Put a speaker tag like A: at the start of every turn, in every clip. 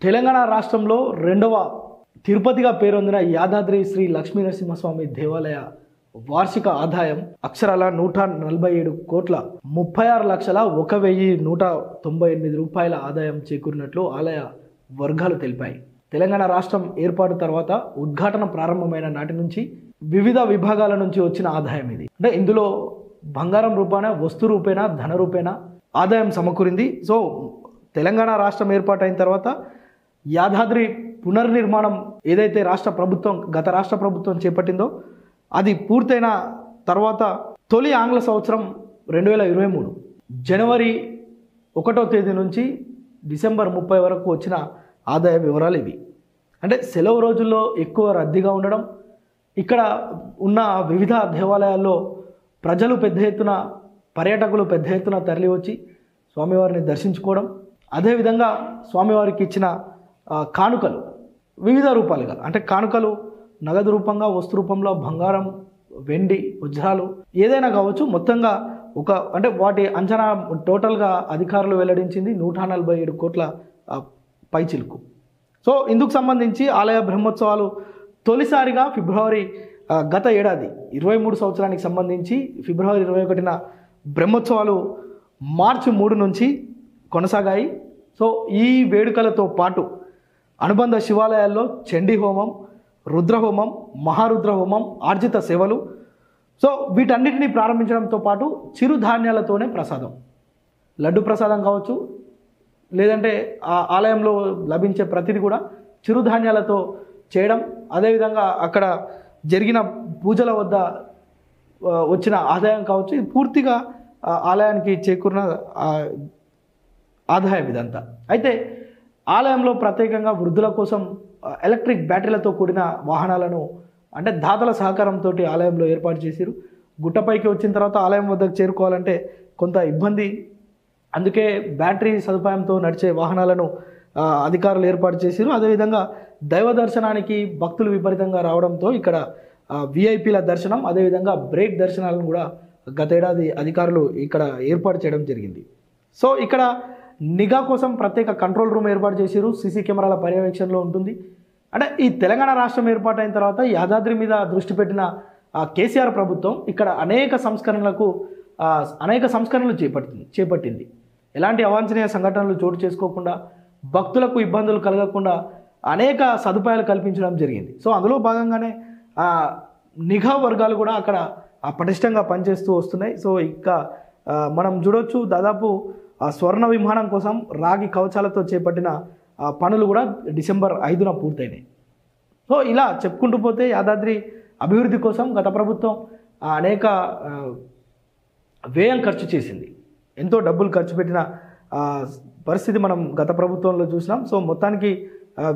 A: తెలంగాణ రాష్ట్రంలో రెండవ తిరుపతిగా పేరొందిన యాదాద్రి శ్రీ లక్ష్మీ నరసింహస్వామి దేవాలయ వార్షిక ఆదాయం అక్షరాల 147 కోట్ల 36,01,198 రూపాయల ఆదాయం చేకూరినట్లు ఆలయ వర్గాలు తెలిపాయి. తెలంగాణ రాష్ట్రం ఏర్పాటు తర్వాత ఉద్ఘాటన ప్రారంభమైన నాటి నుంచి వివిధ విభాగాల నుంచి వచ్చిన ఆదాయం ఇది. అంటే ఇందులో బంగారం రూపాన, వస్తు రూపేణ, ధన రూపేణ ఆదాయం సమకూరింది. సో తెలంగాణ రాష్ట్రం ఏర్పాటైన తర్వాత యాదాద్రి పునర్నిర్మాణం ఏదైతే గత రాష్ట్ర ప్రభుత్వం చేపట్టిందో అది పూర్తయిన తర్వాత తొలి ఆంగ్ల సంవత్సరం 2023 జనవరి 1వ తేదీ నుంచి డిసెంబర్ 30 వరకు వచ్చిన ఆదాయ వివరాలు ఇవి. అంటే సెలవు రోజుల్లో ఎక్కువ రద్దీగా ఉండడం, ఇక్కడ ఉన్న వివిధ దేవాలయాల్లో ప్రజలు పెద్ద ఎత్తున, పర్యాటకులు పెద్ద ఎత్తున తరలి వచ్చి స్వామివారిని దర్శించుకోవడం, అదేవిధంగా స్వామివారికి ఇచ్చిన కానుకలు వివిధ రూపాలుగా, అంటే కానుకలు నగదు రూపంగా, వస్తు రూపంలో బంగారం, వెండి, వజ్రాలు ఏదైనా కావచ్చు, మొత్తంగా అంటే వాటి అంచనా టోటల్గా అధికారులు వెల్లడించింది 147 కోట్ల పైచిలుకు. సో ఇందుకు సంబంధించి ఆలయ బ్రహ్మోత్సవాలు తొలిసారిగా గత ఏడాది 23 సంవత్సరానికి సంబంధించి ఫిబ్రవరి 21న బ్రహ్మోత్సవాలు మార్చి 3 నుంచి కొనసాగాయి. సో ఈ వేడుకలతో పాటు అనుబంధ శివాలయాల్లో చండీ హోమం, రుద్రహోమం, మహారుద్ర హోమం, ఆర్జిత సేవలు, సో వీటన్నిటిని ప్రారంభించడంతో పాటు చిరుధాన్యాలతోనే ప్రసాదం, లడ్డు ప్రసాదం కావచ్చు, లేదంటే ఆ ఆలయంలో లభించే ప్రతిదీ కూడా చిరుధాన్యాలతో చేయడం, అదేవిధంగా అక్కడ జరిగిన పూజల వద్ద వచ్చిన ఆదాయం కావచ్చు, ఇది పూర్తిగా ఆలయానికి చేకూరిన ఆదాయం ఇదంతా. అయితే ఆలయంలో ప్రత్యేకంగా వృద్ధుల కోసం ఎలక్ట్రిక్ బ్యాటరీలతో కూడిన వాహనాలను అంటే దాతల సహకారంతో ఆలయంలో ఏర్పాటు చేశారు. గుట్టపైకి వచ్చిన తర్వాత ఆలయం వద్దకు చేరుకోవాలంటే కొంత ఇబ్బంది, అందుకే బ్యాటరీ సదుపాయంతో నడిచే వాహనాలను అధికారులు ఏర్పాటు చేశారు. అదేవిధంగా దైవ దర్శనానికి భక్తులు విపరీతంగా రావడంతో ఇక్కడ విఐపీల దర్శనం, అదేవిధంగా బ్రేక్ దర్శనాలను కూడా గతేడాది అధికారులు ఇక్కడ ఏర్పాటు చేయడం జరిగింది. సో ఇక్కడ నిఘా కోసం ప్రత్యేక కంట్రోల్ రూమ్ ఏర్పాటు చేశారు, సీసీ కెమెరాల పర్యవేక్షణలో ఉంటుంది. అంటే ఈ తెలంగాణ రాష్ట్రం ఏర్పాటైన తర్వాత యాదాద్రి మీద దృష్టి పెట్టిన కేసీఆర్ ప్రభుత్వం ఇక్కడ అనేక సంస్కరణలు చేపట్టింది. ఎలాంటి అవాంఛనీయ సంఘటనలు చోటు చేసుకోకుండా, భక్తులకు ఇబ్బందులు కలగకుండా అనేక సదుపాయాలు కల్పించడం జరిగింది. సో అందులో భాగంగానే నిఘా వర్గాలు కూడా అక్కడ పటిష్టంగా పనిచేస్తూ వస్తున్నాయి. సో ఇక మనం చూడొచ్చు, దాదాపు స్వర్ణ విమానం కోసం రాగి కవచాలతో చేపట్టిన పనులు కూడా డిసెంబర్ 5న పూర్తయినాయి. సో ఇలా చెప్పుకుంటూ పోతే యాదాద్రి అభివృద్ధి కోసం గత ప్రభుత్వం అనేక వ్యయం ఖర్చు చేసింది, ఎంతో డబ్బులు ఖర్చు పెట్టిన పరిస్థితి మనం గత ప్రభుత్వంలో చూసినాం. సో మొత్తానికి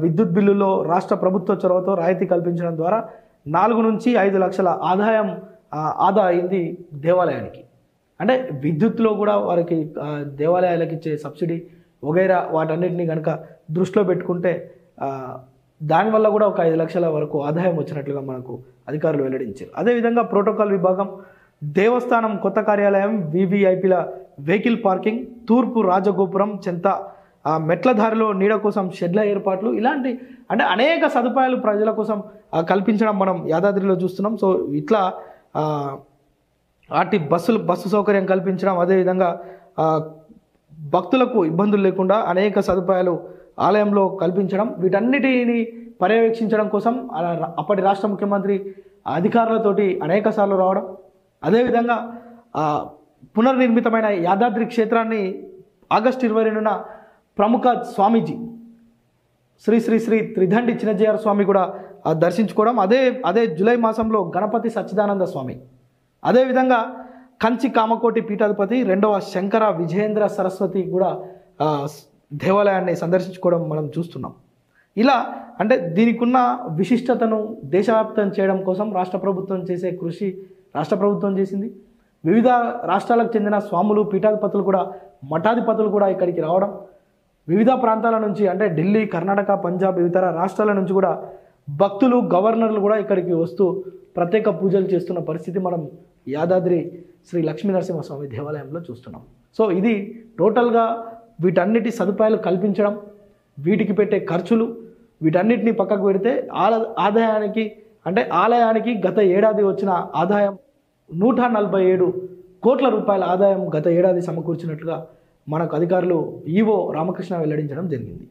A: విద్యుత్ బిల్లులో రాష్ట్ర ప్రభుత్వ చొరవతో రాయితీ కల్పించడం ద్వారా 4 నుంచి 5 లక్షల ఆదా అయింది దేవాలయానికి. అంటే విద్యుత్లో కూడా వారికి దేవాలయాలకు ఇచ్చే సబ్సిడీ వగైరా వాటన్నిటిని కనుక దృష్టిలో పెట్టుకుంటే దానివల్ల కూడా ఒక 5 లక్షల వరకు ఆదాయం వచ్చినట్లుగా మనకు అధికారులు వెల్లడించారు. అదేవిధంగా ప్రోటోకాల్ విభాగం, దేవస్థానం కొత్త కార్యాలయం, వివిఐపీల వెహికల్ పార్కింగ్, తూర్పు రాజగోపురం చెంత మెట్ల దారిలో నీడ కోసం షెడ్ల ఏర్పాట్లు, ఇలాంటి అంటే అనేక సదుపాయాలు ప్రజల కోసం కల్పించడం మనం యాదాద్రిలో చూస్తున్నాం. సో ఇట్లా బస్సు సౌకర్యం కల్పించడం, అదేవిధంగా భక్తులకు ఇబ్బందులు లేకుండా అనేక సదుపాయాలు ఆలయంలో కల్పించడం, వీటన్నిటిని పర్యవేక్షించడం కోసం అప్పటి రాష్ట్ర ముఖ్యమంత్రి అధికారులతోటి అనేక సార్లు రావడం, అదేవిధంగా పునర్నిర్మితమైన యాదాద్రి క్షేత్రాన్ని ఆగస్టు 22న ప్రముఖ స్వామీజీ శ్రీ శ్రీ శ్రీ త్రిదండి చిన్నజీఆర్ స్వామి కూడా దర్శించుకోవడం, అదే జూలై మాసంలో గణపతి సచ్చిదానంద స్వామి, అదేవిధంగా కంచి కామకోటి పీఠాధిపతి 2వ శంకర విజయేంద్ర సరస్వతి కూడా దేవాలయాన్ని సందర్శించుకోవడం మనం చూస్తున్నాం. ఇలా అంటే దీనికి ఉన్న విశిష్టతను దేశవ్యాప్తం చేయడం కోసం రాష్ట్ర ప్రభుత్వం చేసే కృషి రాష్ట్ర ప్రభుత్వం చేసింది. వివిధ రాష్ట్రాలకు చెందిన స్వాములు, పీఠాధిపతులు కూడా, మఠాధిపతులు కూడా ఇక్కడికి రావడం, వివిధ ప్రాంతాల నుంచి అంటే ఢిల్లీ, కర్ణాటక, పంజాబ్, ఇతర రాష్ట్రాల నుంచి కూడా భక్తులు, గవర్నర్లు కూడా ఇక్కడికి వస్తూ ప్రత్యేక పూజలు చేస్తున్న పరిస్థితి మనం యాదాద్రి శ్రీ లక్ష్మీ నరసింహస్వామి దేవాలయంలో చూస్తున్నాం. సో ఇది టోటల్గా వీటన్నిటి సదుపాయాలు కల్పించడం, వీటికి పెట్టే ఖర్చులు వీటన్నిటిని పక్కకు పెడితే ఆలయానికి గత ఏడాది వచ్చిన ఆదాయం 147 కోట్ల రూపాయల ఆదాయం గత ఏడాది సమకూర్చినట్లుగా మనకు అధికారులు ఈవో రామకృష్ణ వెల్లడించడం జరిగింది.